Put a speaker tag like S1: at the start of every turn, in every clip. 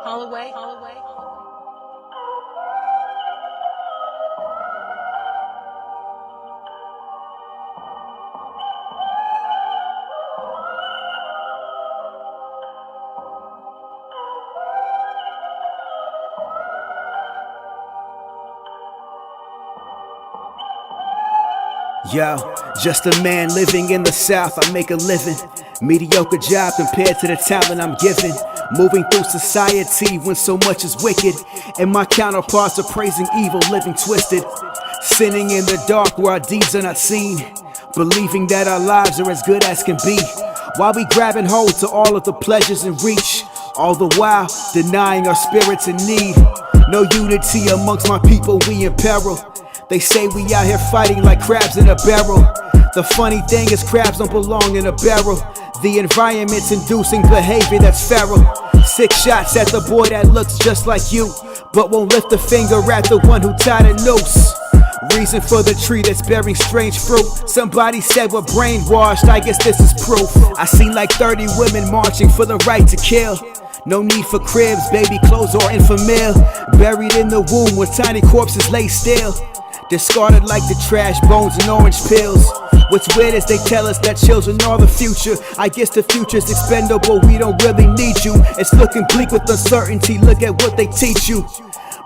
S1: Holloway.
S2: Yo, just a man living in the South, I make a living. Mediocre job compared to the talent I'm given. Moving through society when so much is wicked, and my counterparts are praising evil, living twisted. Sinning in the dark where our deeds are not seen, believing that our lives are as good as can be, while we grabbing hold to all of the pleasures in reach, all the while denying our spirits in need. No unity amongst my people, we in peril. They say we out here fighting like crabs in a barrel. The funny thing is crabs don't belong in a barrel. The environment's inducing behavior that's feral. 6 shots at the boy that looks just like you, but won't lift a finger at the one who tied a noose. Reason for the tree that's bearing strange fruit. Somebody said we're brainwashed, I guess this is proof. I seen like 30 women marching for the right to kill. No need for cribs, baby clothes, or infamil. Buried in the womb where tiny corpses lay still, discarded like the trash, bones and orange pills. What's weird is they tell us that children are the future. I guess the future's expendable, we don't really need you. It's looking bleak with uncertainty, look at what they teach you.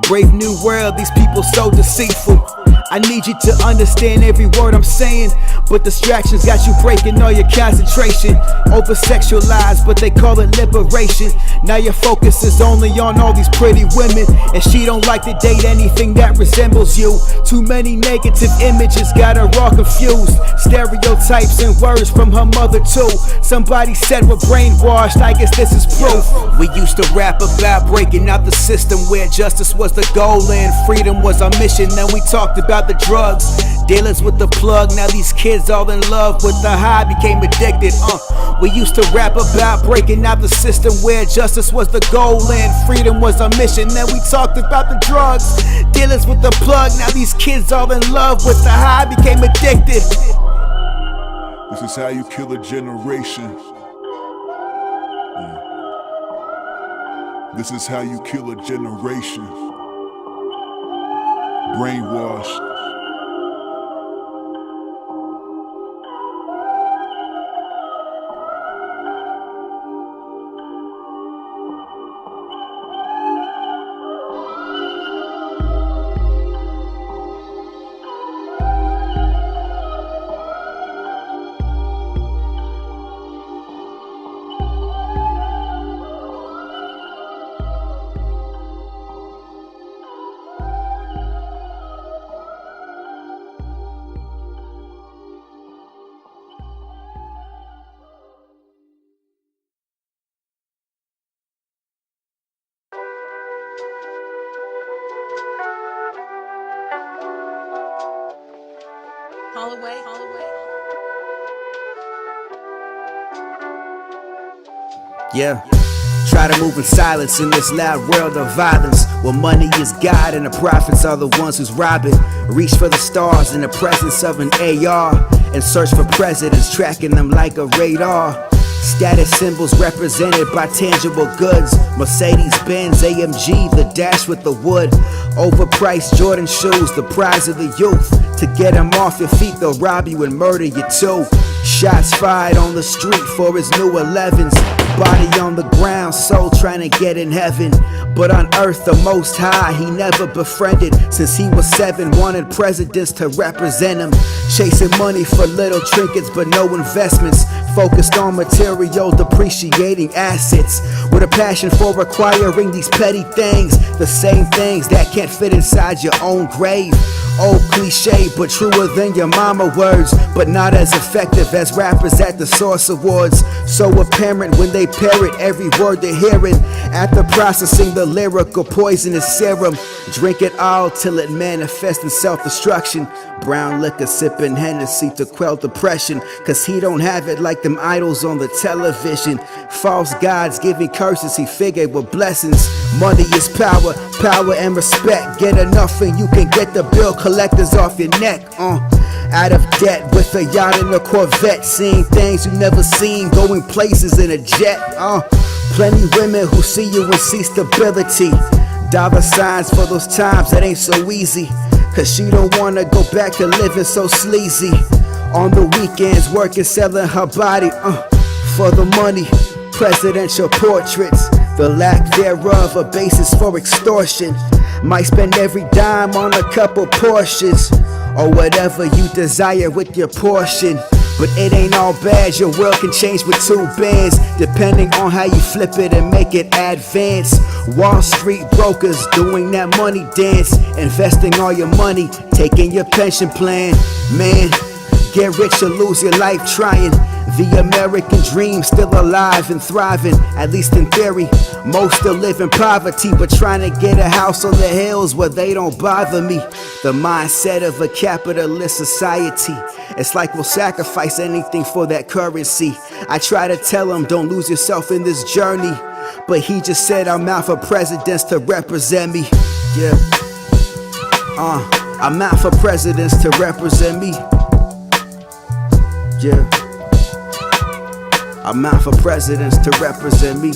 S2: Brave new world, these people so deceitful. I need you to understand every word I'm saying, but distractions got you breaking all your concentration. Over-sexualized, but they call it liberation. Now your focus is only on all these pretty women, and she don't like to date anything that resembles you. Too many negative images got her all confused. Stereotypes and words from her mother too. Somebody said we're brainwashed, I guess this is proof. We used to rap about breaking out the system where justice was the goal and freedom was our mission. Then we talked about the drugs dealers with the plug. Now these kids all in love with the high, became addicted. We used to rap about breaking out the system where justice was the goal and freedom was our mission. Then we talked about the drugs dealers with the plug. Now these kids all in love with the high, became addicted.
S3: This is how you kill a generation. This is how you kill a generation. Brainwashed.
S1: Holloway.
S2: Yeah, try to move in silence in this loud world of violence, where money is God and the prophets are the ones who's robbing. Reach for the stars in the presence of an AR, and search for presidents, tracking them like a radar. Status symbols represented by tangible goods. Mercedes-Benz, AMG, the dash with the wood. Overpriced Jordan shoes, the prize of the youth. To get them off your feet, they'll rob you and murder you too. Shots fired on the street for his new 11s. Body on the ground, soul trying to get in heaven. But on earth, the most high, he never befriended. Since he was 7, wanted presidents to represent him. Chasing money for little trinkets, but no investments. Focused on material, depreciating assets. With a passion for acquiring these petty things. The same things that can't fit inside your own grave. Old cliche, but truer than your mama words, but not as effective as rappers at the Source Awards. So apparent when they parrot every word they're hearing. After processing the lyrical poisonous serum, drink it all till it manifests in self-destruction. Brown liquor sipping Hennessy to quell depression, cause he don't have it like them idols on the television. False gods giving curses he figured were blessings. Money is power, power and respect. Get enough and you can get the bill collectors off your neck. Out of debt with a yacht and a Corvette, seeing things you never seen, going places in a jet. Plenty women who see you and see stability. Dollar signs for those times that ain't so easy, cause she don't wanna go back to living so sleazy. On the weekends working, selling her body for the money. Presidential portraits, the lack thereof a basis for extortion. Might spend every dime on a couple Porsches, or whatever you desire with your portion. But it ain't all bad, your world can change with 2 bands, depending on how you flip it and make it advance. Wall Street brokers doing that money dance, investing all your money, taking your pension plan. Man, get rich or lose your life trying. The American dream still alive and thriving, at least in theory. Most still live in poverty, but trying to get a house on the hills where they don't bother me. The mindset of a capitalist society, it's like we'll sacrifice anything for that currency. I try to tell him don't lose yourself in this journey, but he just said I'm out for presidents to represent me. Yeah, I'm out for presidents to represent me. Yeah, I'm out for presidents to represent me.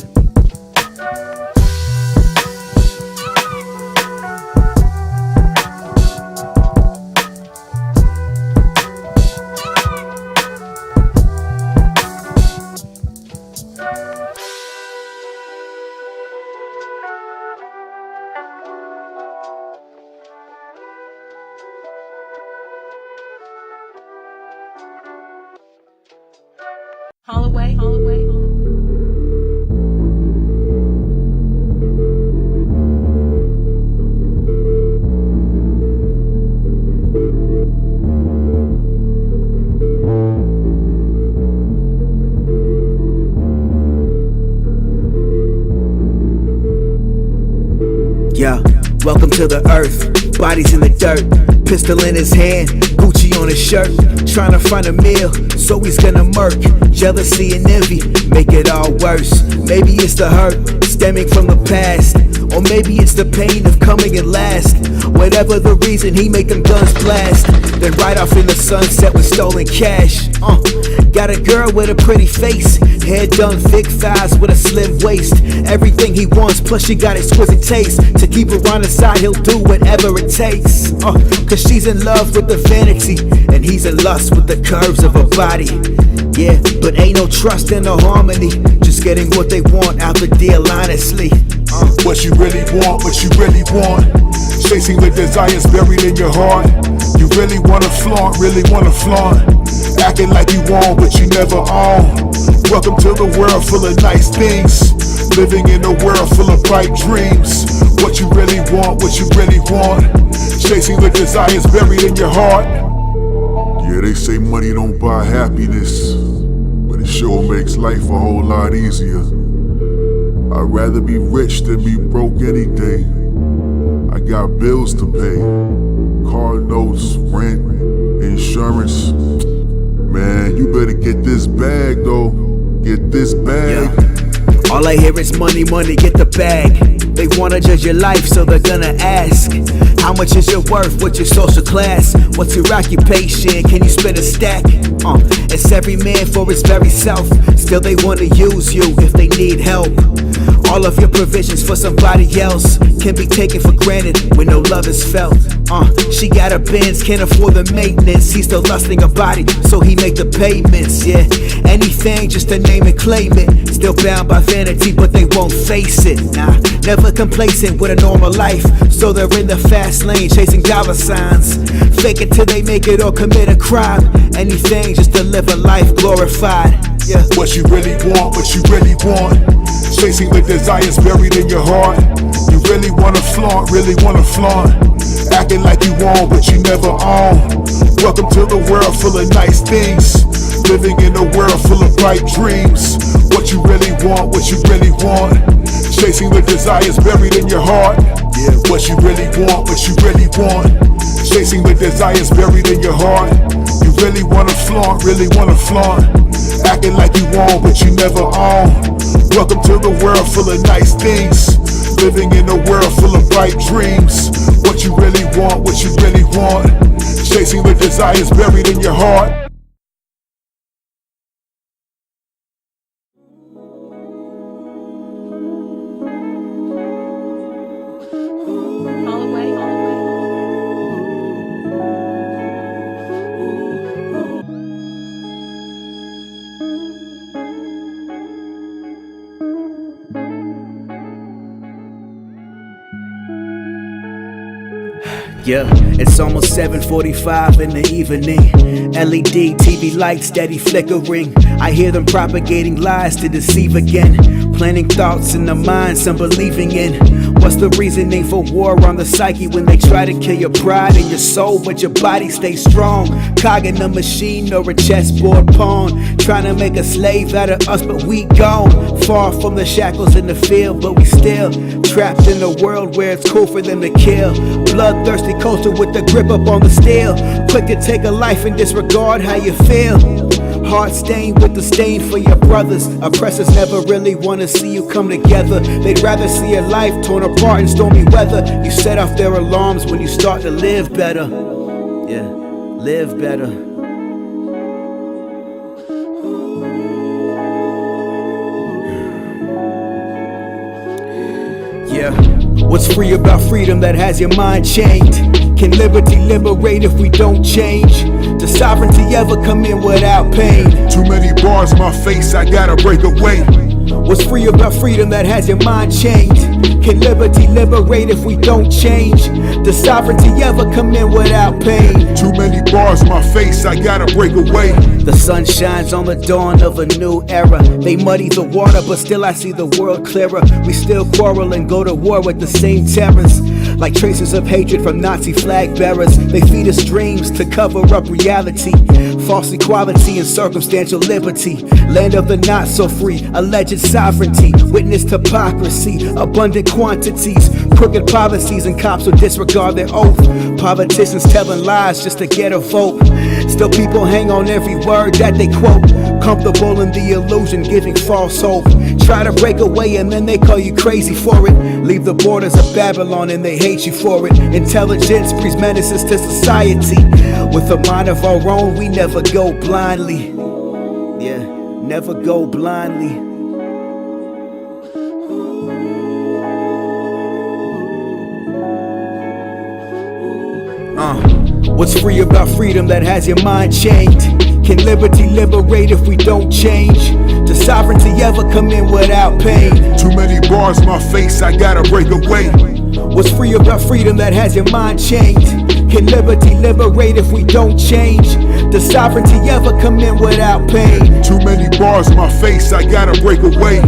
S1: Holloway.
S2: Yeah, welcome to the earth, bodies in the dirt, pistol in his hand, Gucci on his shirt, trying to find a meal, so he's gonna murk. Jealousy and envy make it all worse. Maybe it's the hurt stemming from the past, or maybe it's the pain of coming at last. Whatever the reason, he make them guns blast, then ride off in the sunset with stolen cash. Got a girl with a pretty face, hair done, thick thighs with a slim waist. Everything he wants, plus she got exquisite taste. To keep her on his side, he'll do whatever it takes. Cause she's in love with the vanity, and he's in lust with the curves of her body. Yeah, but ain't no trust and no harmony, just getting what they want out the deal honestly.
S3: What you really want, chasing the desires buried in your heart. You really wanna flaunt, acting like you want but you never own. Welcome to the world full of nice things, living in a world full of bright dreams. What you really want, chasing the desires buried in your heart.
S4: Yeah, they say money don't buy happiness, but it sure makes life a whole lot easier. I'd rather be rich than be broke any day. I got bills to pay, car notes, rent, insurance. Man, you better get this bag though, get this bag.
S2: Yeah. All I hear is money, get the bag. They wanna judge your life, so they're gonna ask, how much is your worth, what's your social class, what's your occupation, can you spend a stack? It's every man for his very self, still they wanna use you if they need help. All of your provisions for somebody else can be taken for granted when no love is felt. She got a Benz, can't afford the maintenance. He's still lusting her body, so he make the payments. Yeah, anything just to name and claim it. Still bound by vanity, but they won't face it. Nah, never complacent with a normal life, so they're in the fast lane chasing dollar signs. Fake it till they make it or commit a crime. Anything just to live a life glorified. Yeah.
S3: What you really want, chasing the desires buried in your heart. You really wanna flaunt, acting like you want but you never own. Welcome to the world full of nice things, living in a world full of bright dreams. What you really want, chasing the desires buried in your heart. Yeah, what you really want, chasing the desires buried in your heart. You really wanna flaunt, acting like you want but you never own. Welcome to the world full of nice things, living in a world full of bright dreams. What you really want, chasing the desires buried in your heart.
S2: Yeah, it's almost 7:45 in the evening. LED TV lights steady flickering. I hear them propagating lies to deceive again. Planting thoughts in the mind, some believing in. What's the reasoning for war on the psyche when they try to kill your pride and your soul, but your body stays strong? Cog in a machine or a chessboard pawn, trying to make a slave out of us, but we gone. Far from the shackles in the field, but we still trapped in a world where it's cool for them to kill. Bloodthirsty culture with the grip up on the steel, quick to take a life and disregard how you feel. Heart stained with the stain for your brothers. Oppressors never really want to see you come together. They'd rather see your life torn apart in stormy weather. You set off their alarms when you start to live better. Yeah, live better. Yeah, what's free about freedom that has your mind chained? Can liberty liberate if we don't change? Does sovereignty ever come in without pain?
S3: Too many bars in my face, I gotta break away.
S2: What's free about freedom that has your mind chained? Can liberty liberate if we don't change? Does sovereignty ever come in without pain?
S3: Too many bars in my face, I gotta break away.
S2: The sun shines on the dawn of a new era. They muddy the water, but still I see the world clearer. We still quarrel and go to war with the same terrors, like traces of hatred from Nazi flag bearers. They feed us dreams to cover up reality, false equality and circumstantial liberty. Land of the not so free, alleged sovereignty, witness hypocrisy, abundant quantities, crooked policies, and cops who disregard their oath. Politicians telling lies just to get a vote. Still people hang on every word that they quote, comfortable in the illusion, giving false hope. Try to break away and then they call you crazy for it. Leave the borders of Babylon and they hate you for it. Intelligence breeds menaces to society. With a mind of our own, we never go blindly. Yeah, never go blindly. What's free about freedom that has your mind chained? Can liberty liberate if we don't change? Does sovereignty ever come in without pain?
S3: Too many bars in my face, I gotta break away.
S2: What's free about freedom that has your mind chained? Can liberty liberate if we don't change? Does sovereignty ever come in without pain?
S3: Too many bars in my face, I gotta break away.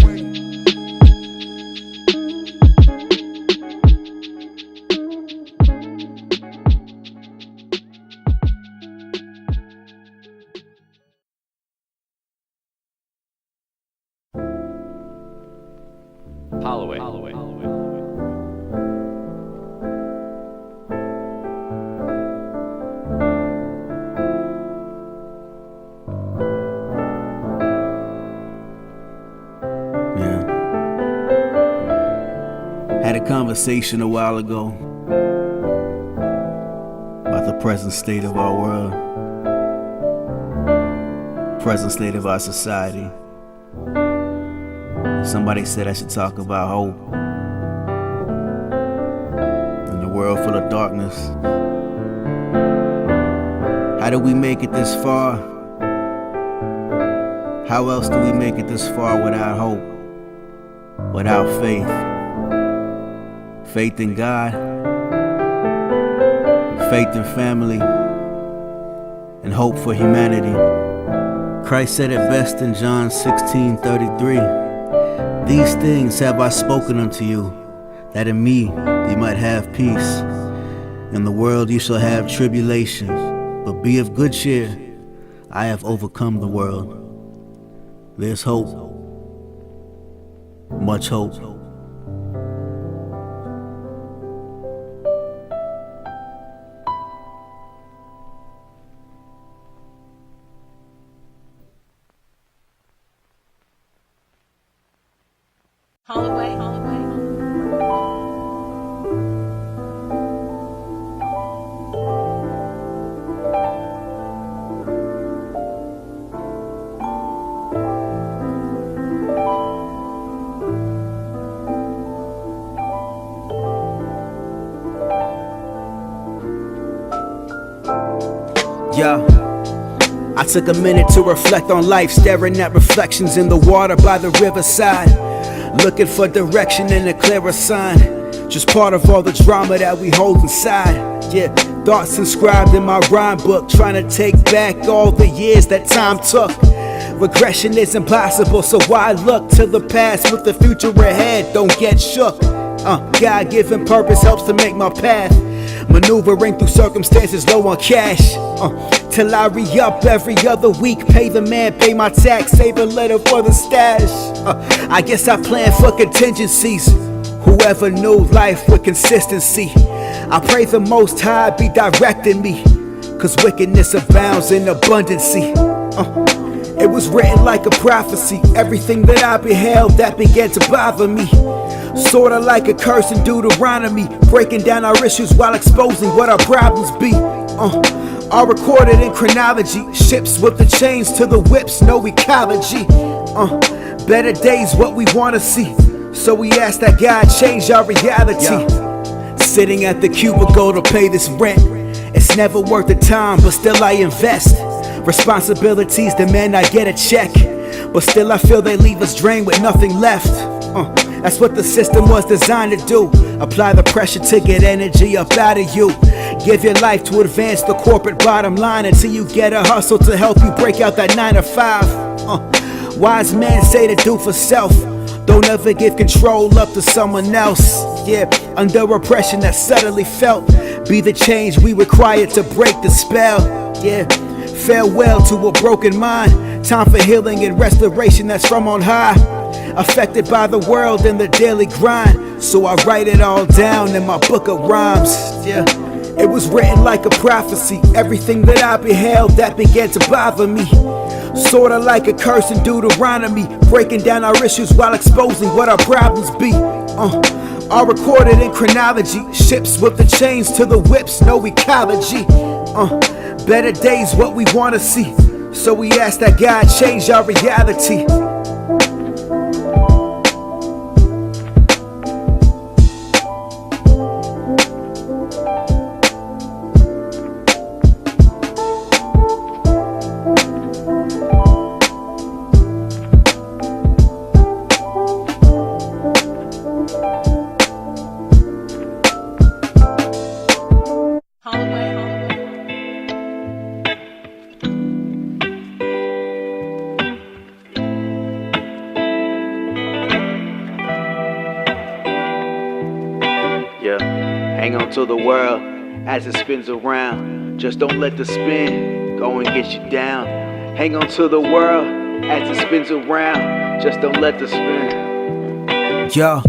S5: Holloway.
S2: Yeah. Had a conversation a while ago about the present state of our world, present state of our society. Somebody said I should talk about hope in a world full of darkness. How do we make it this far? How else do we make it this far without hope, without faith? Faith in God, faith in family, and hope for humanity. Christ said it best in John 16:33. These things have I spoken unto you, that in me ye might have peace. In the world you shall have tribulation, but be of good cheer. I have overcome the world. There's hope, much hope.
S1: Holloway.
S2: Yeah. I took a minute to reflect on life, staring at reflections in the water by the riverside, looking for direction and a clearer sign. Just part of all the drama that we hold inside. Yeah, thoughts inscribed in my rhyme book, trying to take back all the years that time took. Regression is impossible, so why look to the past with the future ahead? Don't get shook. God-given purpose helps to make my path. Maneuvering through circumstances low on cash. Till I re-up every other week. Pay the man, pay my tax, save a little for the stash. I guess I plan for contingencies. Whoever knew life with consistency. I pray the Most High be directing me, cause wickedness abounds in abundancy. It was written like a prophecy. Everything that I beheld that began to bother me. Sorta like a curse in Deuteronomy, breaking down our issues while exposing what our problems be. All recorded in chronology. Ships with the chains to the whips, no ecology. Better days what we wanna see, so we ask that God change our reality. Sitting at the cubicle to pay this rent. It's never worth the time, but still I invest. Responsibilities demand I get a check, but still I feel they leave us drained with nothing left. That's what the system was designed to do. Apply the pressure to get energy up out of you. Give your life to advance the corporate bottom line until you get a hustle to help you break out that 9 to 5. Wise men say to do for self. Don't ever give control up to someone else. Yeah, under oppression that's subtly felt. Be the change we require to break the spell. Yeah, farewell to a broken mind. Time for healing and restoration that's from on high. Affected by the world and the daily grind, so I write it all down in my book of rhymes. Yeah, it was written like a prophecy. Everything that I beheld that began to bother me. Sorta like a curse in Deuteronomy, breaking down our issues while exposing what our problems be. All recorded in chronology. Ships with the chains to the whips, no ecology. Better days what we wanna see, so we ask that God change our reality. Hang on to the world as it spins around. Just don't let the spin go and get you down. Hang on to the world as it spins around. Just don't let the spin. Yo,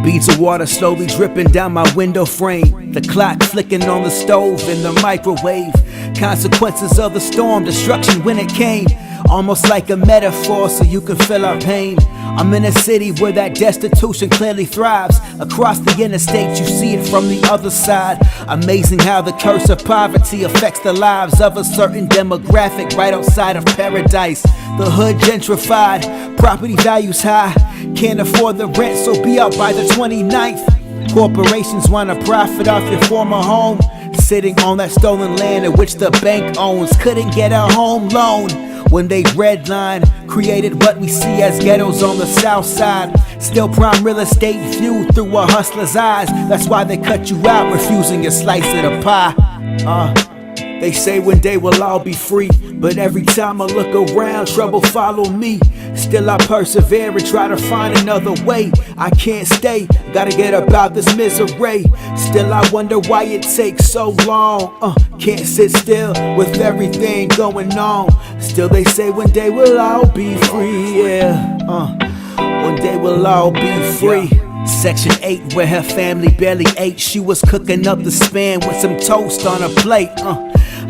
S2: beads of water slowly dripping down my window frame. The clock flicking on the stove in the microwave. Consequences of the storm, destruction when it came. Almost like a metaphor so you can feel our pain. I'm in a city where that destitution clearly thrives. Across the interstate you see it from the other side. Amazing how the curse of poverty affects the lives of a certain demographic right outside of paradise. The hood gentrified, property values high. Can't afford the rent, so be out by the 29th. Corporations wanna profit off your former home, sitting on that stolen land in which the bank owns. Couldn't get a home loan when they redline, created what we see as ghettos on the south side. Still prime real estate viewed through a hustler's eyes. That's why they cut you out, refusing a slice of the pie. They say one day we'll all be free, but every time I look around, trouble follow me. Still I persevere and try to find another way. I can't stay, gotta get about this misery. Still I wonder why it takes so long. Can't sit still with everything going on. Still they say one day we'll all be free, yeah. One day we'll all be free. Section 8 where her family barely ate. She was cooking up the spam with some toast on a plate.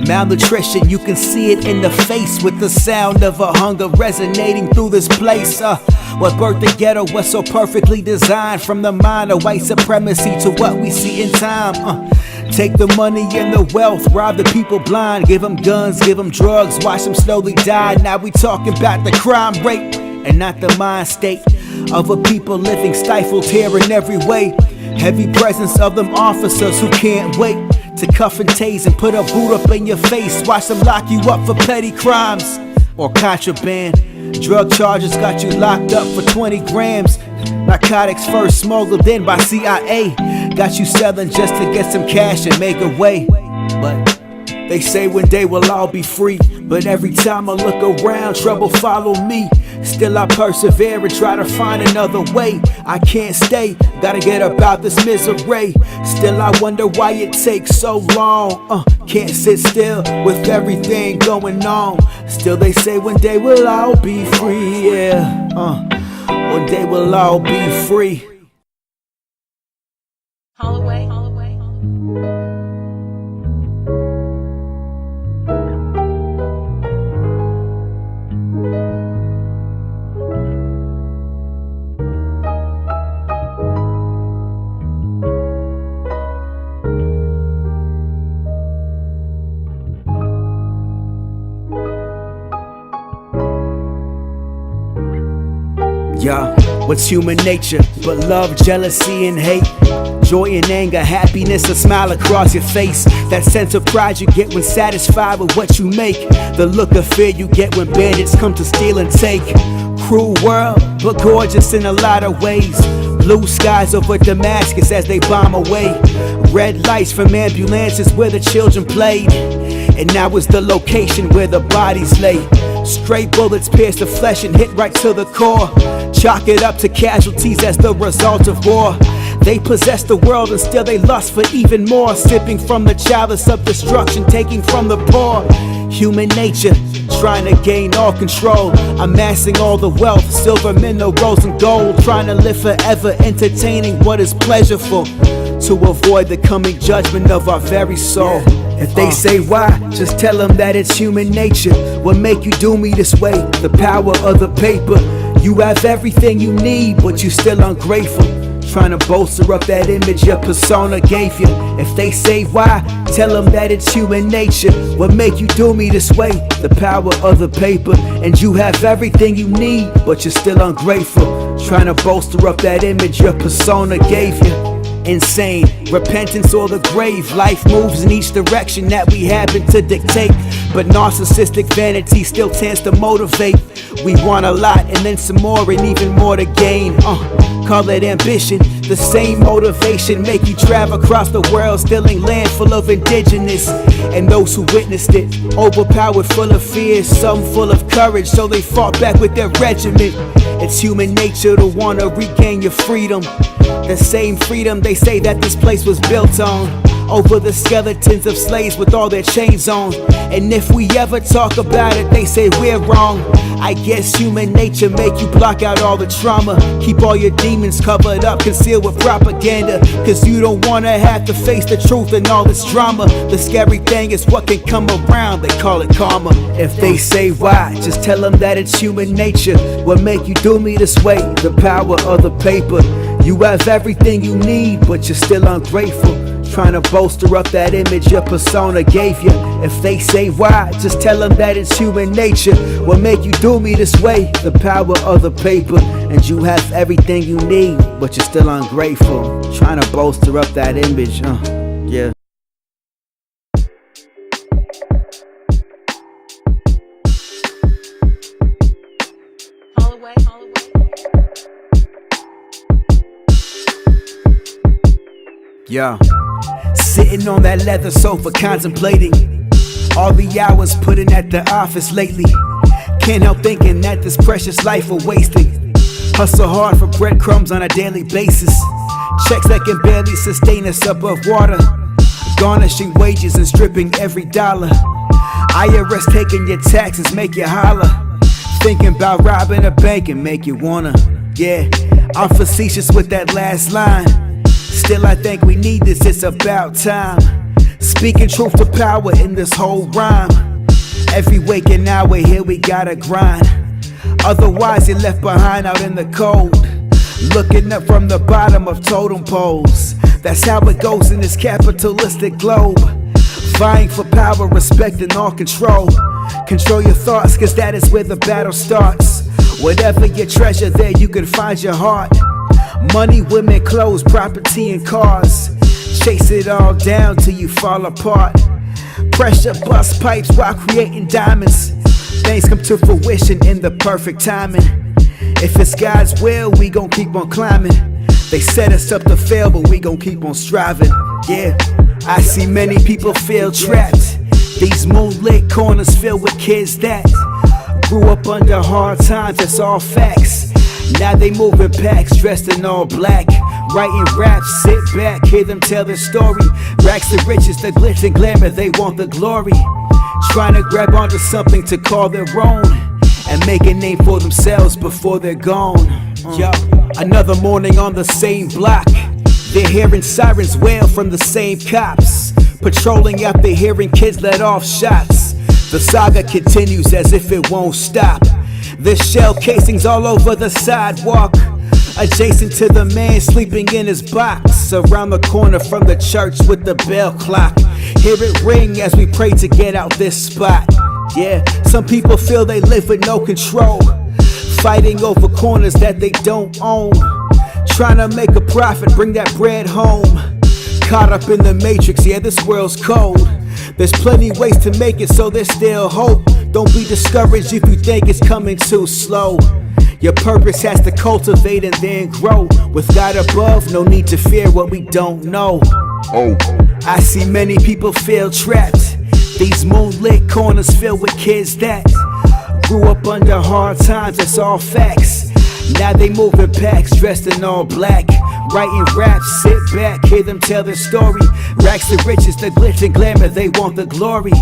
S2: Malnutrition, you can see it in the face with the sound of a hunger resonating through this place. What birthed the ghetto was so perfectly designed, from the mind of white supremacy to what we see in time. Take the money and the wealth, rob the people blind, give them guns, give them drugs, watch them slowly die. Now we talking about the crime rate and not the mind state of a people living stifled here in every way. Heavy presence of them officers who can't wait to cuff and tase and put a boot up in your face. Watch them lock you up for petty crimes or contraband. Drug charges got you locked up for 20 grams. Narcotics first smuggled in by CIA. got you selling just to get some cash and make a way. But they say one day we'll all be free, but every time I look around, trouble follow me. Still I persevere and try to find another way. I can't stay, gotta get about this misery. Still I wonder why it takes so long. Can't sit still with everything going on. Still they say one day we'll all be free, yeah. One day we'll all be free.
S1: Holloway.
S2: Yeah, what's human nature but love, jealousy, and hate? Joy and anger, happiness, a smile across your face. That sense of pride you get when satisfied with what you make. The look of fear you get when bandits come to steal and take. Cruel world, but gorgeous in a lot of ways. Blue skies over Damascus as they bomb away. Red lights from ambulances where the children played. And now is the location where the bodies lay. Stray bullets pierce the flesh and hit right to the core. Chalk it up to casualties as the result of war. They possess the world and still they lust for even more. Sipping from the chalice of destruction, taking from the poor. Human nature, trying to gain all control. Amassing all the wealth, silver, minerals, and gold. Trying to live forever, entertaining what is pleasurable, to avoid the coming judgment of our very soul. If they say why, just tell them that it's human nature. What make you do me this way? The power of the paper. You have everything you need, but you still ungrateful. Trying to bolster up that image your persona gave you. If they say why, tell them that it's human nature. What make you do me this way? The power of the paper. And you have everything you need, but you're still ungrateful. Trying to bolster up that image your persona gave you. Insane, repentance or the grave. Life moves in each direction that we happen to dictate, but narcissistic vanity still tends to motivate. We want a lot and then some more and even more to gain. Call it ambition. The same motivation make you travel across the world, stealing land full of indigenous and those who witnessed it. Overpowered, full of fear, some full of courage, so they fought back with their regiment. It's human nature to want to regain your freedom. The same freedom they say that this place was built on, over the skeletons of slaves with all their chains on. And if we ever talk about it, they say we're wrong. I guess human nature make you block out all the trauma. Keep all your demons covered up, concealed with propaganda, cause you don't wanna have to face the truth and all this drama. The scary thing is what can come around, they call it karma. If they say why, just tell them that it's human nature. What make you do me this way? The power of the paper. You have everything you need, but you're still ungrateful. Trying to bolster up that image your persona gave you. If they say why, just tell them that it's human nature. What make you do me this way? The power of the paper. And you have everything you need, but you're still ungrateful. Trying to bolster up that image, yeah.
S1: Holloway.
S2: Yeah. Sitting on that leather sofa contemplating all the hours put in at the office lately. Can't help thinking that this precious life we're wasting. Hustle hard for breadcrumbs on a daily basis. Checks that can barely sustain us above water. Garnishing wages and stripping every dollar. IRS taking your taxes make you holler. Thinking about robbing a bank and make you wanna. Yeah, I'm facetious with that last line. Still I think we need this, it's about time. Speaking truth to power in this whole rhyme. Every waking hour here we gotta grind. Otherwise you're left behind out in the cold, looking up from the bottom of totem poles. That's how it goes in this capitalistic globe. Vying for power, respect and all control. Control your thoughts, cause that is where the battle starts. Whatever your treasure, there you can find your heart. Money, women, clothes, property and cars. Chase it all down till you fall apart. Pressure bust pipes while creating diamonds. Things come to fruition in the perfect timing. If it's God's will, we gon' keep on climbing. They set us up to fail, but we gon' keep on striving. Yeah, I see many people feel trapped. These moonlit corners filled with kids that grew up under hard times, that's all facts. Now they moving packs, dressed in all black, writing raps, sit back, hear them tell their story. Racks to riches, the glitz and glamour, they want the glory. Trying to grab onto something to call their own and make a name for themselves before they're gone. Yo, another morning on the same block, they're hearing sirens wail from the same cops. Patrolling out there, hearing kids let off shots. The saga continues as if it won't stop. There's shell casings all over the sidewalk, adjacent to the man sleeping in his box. Around the corner from the church with the bell clock, hear it ring as we pray to get out this spot. Yeah, some people feel they live with no control, fighting over corners that they don't own, trying to make a profit, bring that bread home. Caught up in the matrix, yeah, this world's cold. There's plenty ways to make it, so there's still hope. Don't be discouraged if you think it's coming too slow. Your purpose has to cultivate and then grow. With God above, no need to fear what we don't know. I see many people feel trapped. These moonlit corners filled with kids that grew up under hard times, that's all facts. Now they moving packs, dressed in all black, writing raps, sit back, hear them tell their story. Racks to riches, the glitz and glamour, they want the glory.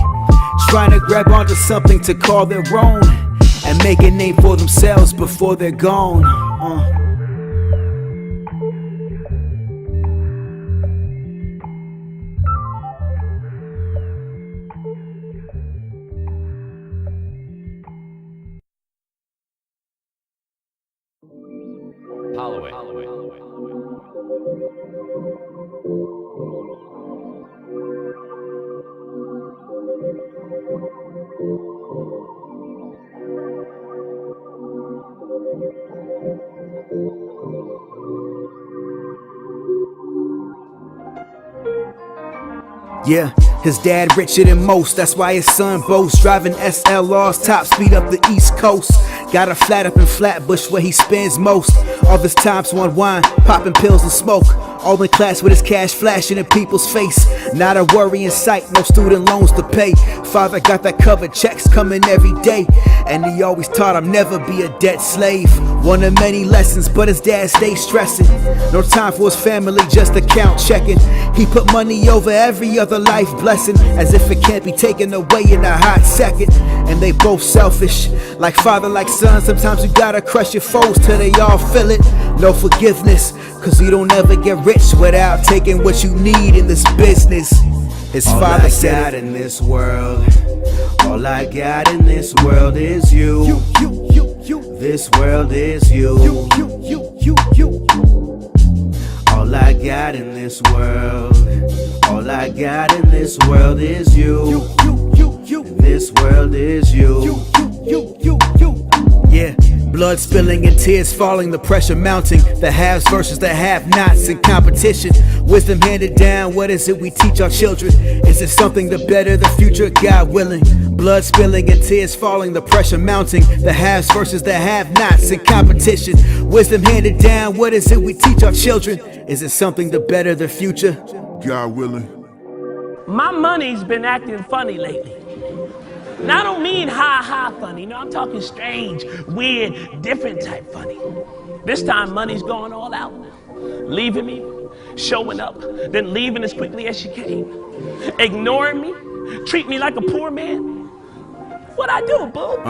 S2: Trying to grab onto something to call their own and make a name for themselves before they're gone.
S5: Holloway.
S2: Yeah, his dad richer than most, that's why his son boasts. Driving SLRs, top speed up the East Coast. Got a flat up in Flatbush where he spends most of his time to unwind, popping pills and smoke. All in class with his cash flashing in people's face. Not a worry in sight, no student loans to pay. Father got that covered, checks coming every day. And he always taught him never be a debt slave. One of many lessons, but his dad stayed stressing. No time for his family, just account checking. He put money over every other life blessing, as if it can't be taken away in a hot second. And they both selfish, like father, like son. Sometimes you gotta crush your foes till they all feel it. No forgiveness, cause you don't ever get rich without taking what you need in this business. His father said, in this world, all I got in this world is you. This world is you. All I got in this world, all I got in this world is you. This world is you. Yeah, blood spilling and tears falling, the pressure mounting. The haves versus the have-nots in competition. Wisdom handed down, what is it we teach our children? Is it something to better the future, God willing? Blood spilling and tears falling, the pressure mounting. The haves versus the have-nots in competition. Wisdom handed down, what is it we teach our children? Is it something to better the future?
S4: God willing.
S1: My money's been acting funny lately. And I don't mean ha-ha funny. No, I'm talking strange, weird, different type funny. This time money's going all out. Leaving me, showing up, then leaving as quickly as she came. Ignoring me, treat me like a poor man. What I do, boo?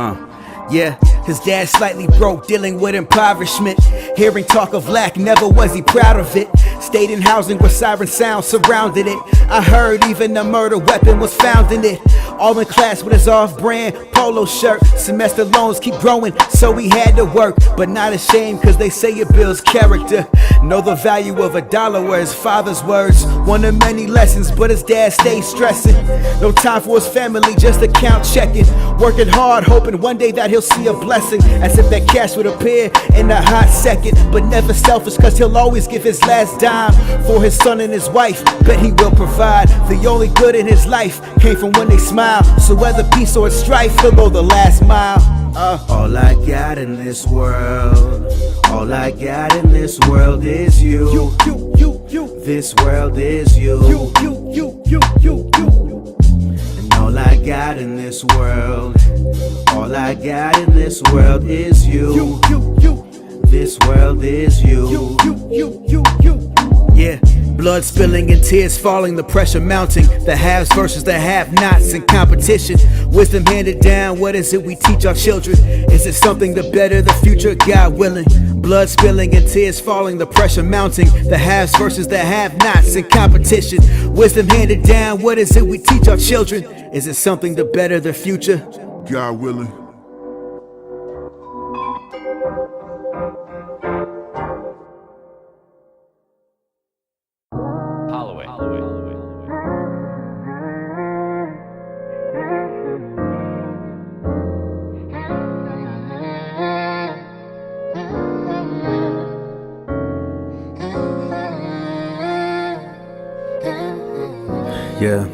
S2: Yeah, his dad slightly broke, dealing with impoverishment. Hearing talk of lack, never was he proud of it. Stayed in housing where siren sounds surrounded it. I heard even a murder weapon was found in it. All in class with his off-brand polo shirt. Semester loans keep growing, so he had to work. But not ashamed, cause they say it builds character. Know the value of $1 were his father's words. One of many lessons, but his dad stayed stressing. No time for his family, just account checking. Working hard, hoping one day that he'll see a blessing. As if that cash would appear in a hot second. But never selfish, cause he'll always give his last dime for his son and his wife. Bet he will provide. The only good in his life came from when they smiled. So whether peace or strife, he'll go the last mile. All I got in this world, All I got in this world is you. This world is you. And all I got in this world, all I got in this world is you. This world is you. Yeah. Blood spilling and tears falling, the pressure mounting. The haves versus the have-nots in competition. Wisdom handed down, what is it we teach our children? Is it something to better the future? God willing. Blood spilling and tears falling, the pressure mounting. The haves versus the have-nots in competition. Wisdom handed down, what is it we teach our children? Is it something to better the future?
S4: God willing.
S5: Holloway.
S2: Yeah.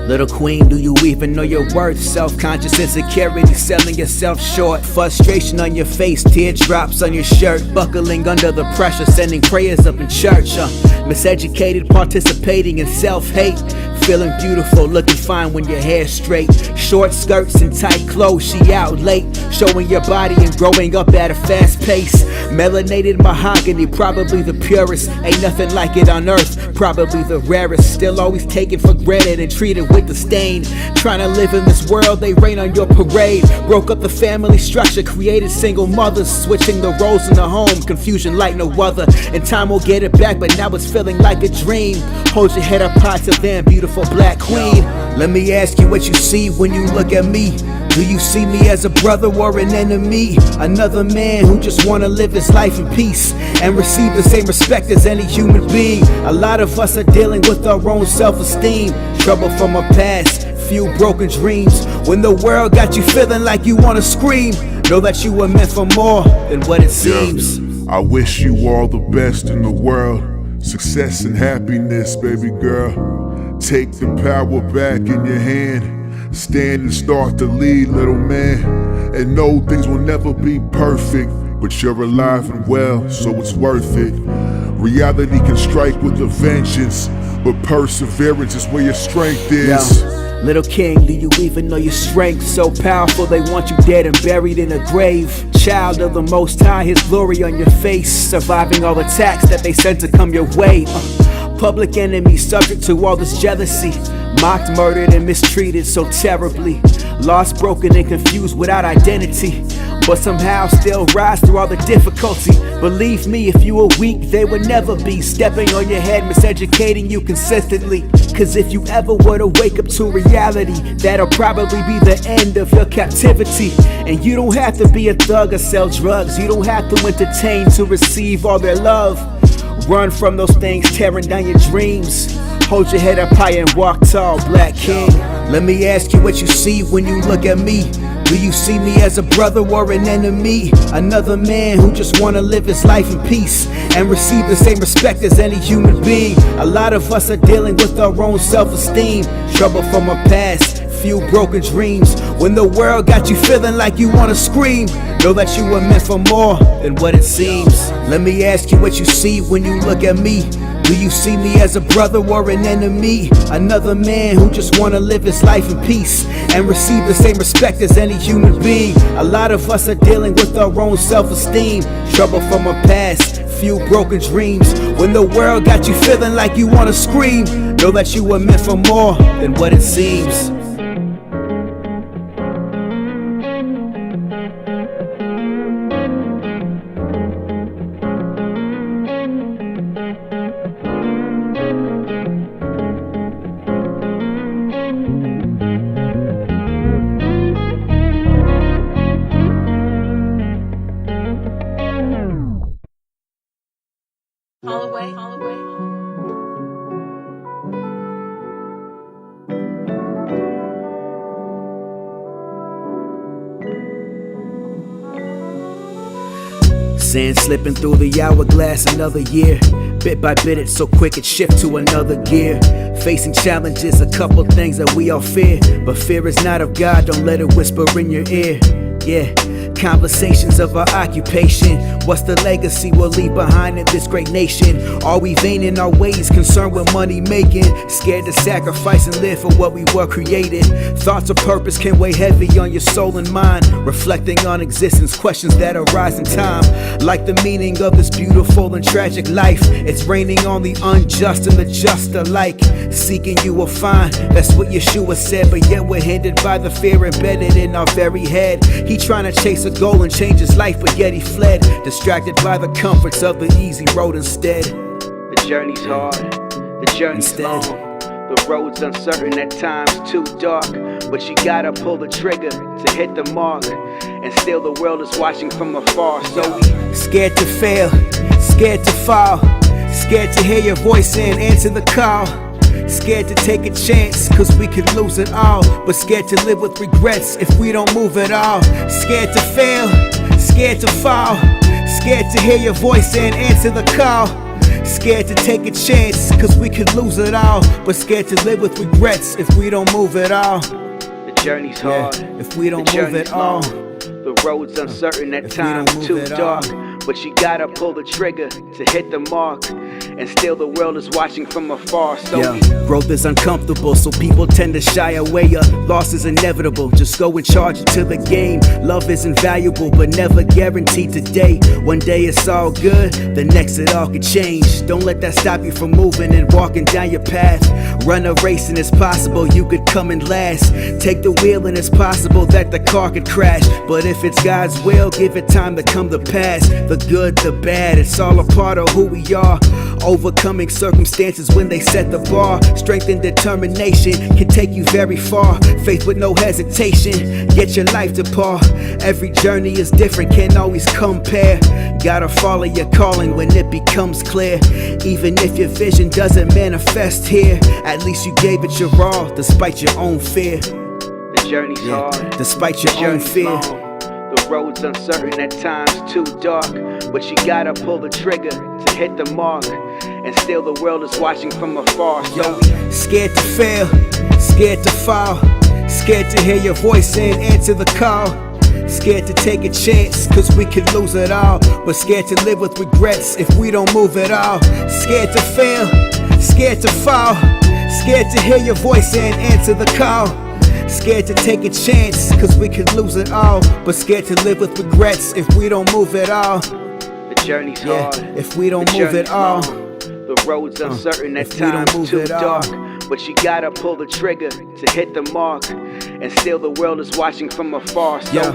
S2: Little queen, do you even know your worth? Self-conscious insecurity, selling yourself short. Frustration on your face, teardrops on your shirt. Buckling under the pressure, sending prayers up in church. Miseducated, participating in self-hate. Feeling beautiful, looking fine when your hair's straight. Short skirts and tight clothes, she out late. Showing your body and growing up at a fast pace. Melanated mahogany, probably the purest. Ain't nothing like it on earth, probably the rarest. Still always taken for granted and treated with disdain. Trying to live in this world, they rain on your parade. Broke up the family structure, created single mothers. Switching the roles in the home, confusion like no other. And time will get it back, but now it's feeling like a dream. Hold your head up high to them, beautiful black queen. Let me ask you what you see when you look at me. Do you see me as a brother or an enemy? Another man who just wanna live his life in peace and receive the same respect as any human being. A lot of us are dealing with our own self-esteem. Trouble from our past, few broken dreams. When the world got you feeling like you wanna scream, know that you were meant for more than what it seems.
S4: Yeah. I wish you all the best in the world. Success and happiness, baby girl. Take the power back in your hand. Stand and start to lead, little man. And know things will never be perfect, but you're alive and well, so it's worth it. Reality can strike with a vengeance, but perseverance is where your strength is.
S2: Little king, do you even know your strength? So powerful they want you dead and buried in a grave. Child of the Most High, His glory on your face. Surviving all attacks that they sent to come your way. Public enemy, subject to all this jealousy. Mocked, murdered, and mistreated so terribly. Lost, broken, and confused without identity. But somehow still rise through all the difficulty. Believe me, if you were weak, they would never be stepping on your head, miseducating you consistently. Cause if you ever were to wake up to reality, that'll probably be the end of your captivity. And you don't have to be a thug or sell drugs. You don't have to entertain to receive all their love. Run from those things tearing down your dreams. Hold your head up high and walk tall, black king. Let me ask you what you see when you look at me. Do you see me as a brother or an enemy? Another man who just wanna live his life in peace and receive the same respect as any human being. A lot of us are dealing with our own self-esteem. Trouble from our past, few broken dreams. When the world got you feeling like you wanna scream, know that you were meant for more than what it seems. Let me ask you what you see when you look at me. Do you see me as a brother or an enemy? Another man who just wanna live his life in peace and receive the same respect as any human being. A lot of us are dealing with our own self-esteem. Trouble from our past, few broken dreams. When the world got you feeling like you wanna scream, know that you were meant for more than what it seems.
S6: Holloway.
S2: Sand slipping through the hourglass, another year. Bit by bit, it's so quick it shift to another gear. Facing challenges, a couple things that we all fear, but fear is not of God, don't let it whisper in your ear. Yeah, conversations of our occupation. What's the legacy we'll leave behind in this great nation? Are we vain in our ways, concerned with money making? Scared to sacrifice and live for what we were created? Thoughts of purpose can weigh heavy on your soul and mind. Reflecting on existence, questions that arise in time. Like the meaning of this beautiful and tragic life. It's raining on the unjust and the just alike. Seeking you will find, that's what Yeshua said. But yet we're hindered by the fear embedded in our very head. He trying to chase a goal and change his life, but yet he fled. Distracted by the comforts of the easy road instead. The journey's hard, the journey's long. The road's uncertain, at times too dark. But you gotta pull the trigger to hit the mark. And still the world is watching from afar. So we scared to fail, scared to fall, scared to hear your voice and answer the call. Scared to take a chance, cause we could lose it all. But scared to live with regrets if we don't move at all. Scared to fail, scared to fall, scared to hear your voice and answer the call. Scared to take a chance, cause we could lose it all. But scared to live with regrets if we don't move at all. The journey's hard, if we don't move at all. The road's uncertain, at times too dark. But you gotta pull the trigger to hit the mark. And still the world is watching from afar. So growth is uncomfortable, so people tend to shy away. Loss is inevitable, just go and charge into the game. Love is invaluable, but never guaranteed today. One day it's all good, the next it all could change. Don't let that stop you from moving and walking down your path. Run a race and it's possible you could come in last. Take the wheel and it's possible that the car could crash. But if it's God's will, give it time to come to pass. The good, the bad, it's all a part of who we are. Overcoming circumstances when they set the bar. Strength and determination can take you very far. Faith with no hesitation, get your life to par. Every journey is different, can't always compare. Gotta follow your calling when it becomes clear. Even if your vision doesn't manifest here, at least you gave it your all, despite your own fear. The journey's hard, despite your own fear. Long. The road's uncertain, at times too dark. But you gotta pull the trigger to hit the mark. And still the world is watching from afar. So scared to fail, scared to fall, scared to hear your voice and answer the call. Scared to take a chance, cause we could lose it all. But scared to live with regrets if we don't move at all. Scared to fail, scared to fall, scared to hear your voice and answer the call. Scared to take a chance, cause we could lose it all. But scared to live with regrets if we don't move at all. The journey's hard, if we don't move at all. The road's uncertain, at times too dark. But you gotta pull the trigger to hit the mark. And still the world is watching from afar. So